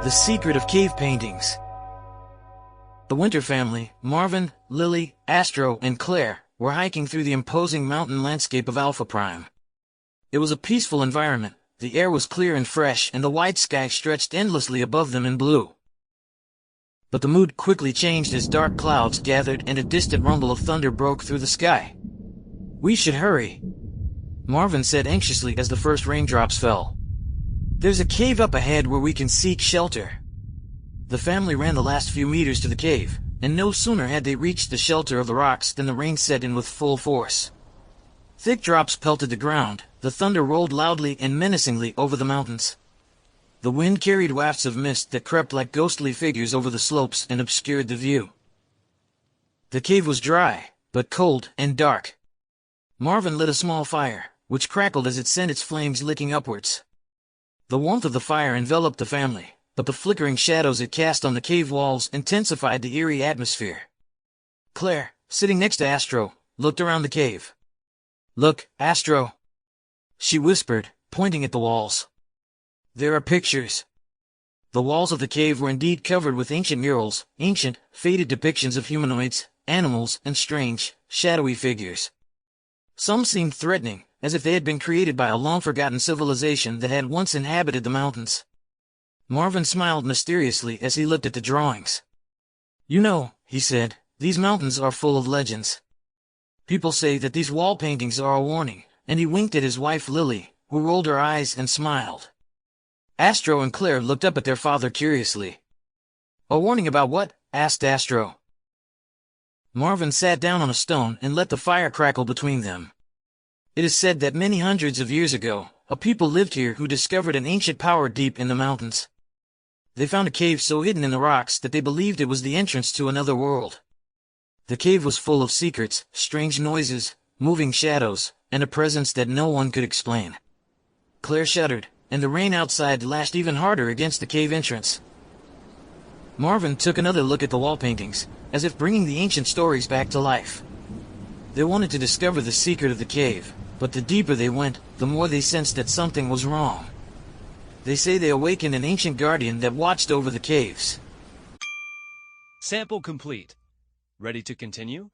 The Secret of Cave Paintings. The Winter family, Marvin, Lily, Astro, and Claire, were hiking through the imposing mountain landscape of Alpha Prime. It was a peaceful environment, the air was clear and fresh, and the white sky stretched endlessly above them in blue. But the mood quickly changed as dark clouds gathered and a distant rumble of thunder broke through the sky. "We should hurry," Marvin said anxiously as the first raindrops fell. "There's a cave up ahead where we can seek shelter." The family ran the last few meters to the cave, and no sooner had they reached the shelter of the rocks than the rain set in with full force. Thick drops pelted the ground, the thunder rolled loudly and menacingly over the mountains. The wind carried wafts of mist that crept like ghostly figures over the slopes and obscured the view. The cave was dry, but cold and dark. Marvin lit a small fire, which crackled as it sent its flames licking upwards. The warmth of the fire enveloped the family, but the flickering shadows it cast on the cave walls intensified the eerie atmosphere. Claire, sitting next to Astro, looked around the cave. "Look, Astro," she whispered, pointing at the walls. "There are pictures." The walls of the cave were indeed covered with ancient murals, ancient, faded depictions of humanoids, animals, and strange, shadowy figures. Some seemed threatening, as if they had been created by a long-forgotten civilization that had once inhabited the mountains. Marvin smiled mysteriously as he looked at the drawings. "You know," he said, "these mountains are full of legends. People say that these wall paintings are a warning," and he winked at his wife Lily, who rolled her eyes and smiled. Astro and Claire looked up at their father curiously. "A warning about what?" asked Astro. Marvin sat down on a stone and let the fire crackle between them. "It is said that many hundreds of years ago, a people lived here who discovered an ancient power deep in the mountains. They found a cave so hidden in the rocks that they believed it was the entrance to another world. The cave was full of secrets, strange noises, moving shadows, and a presence that no one could explain." Claire shuddered, and the rain outside lashed even harder against the cave entrance. Marvin took another look at the wall paintings, as if bringing the ancient stories back to life. They wanted to discover the secret of the cave, but the deeper they went, the more they sensed that something was wrong. They say they awakened an ancient guardian that watched over the caves. Sample complete. Ready to continue?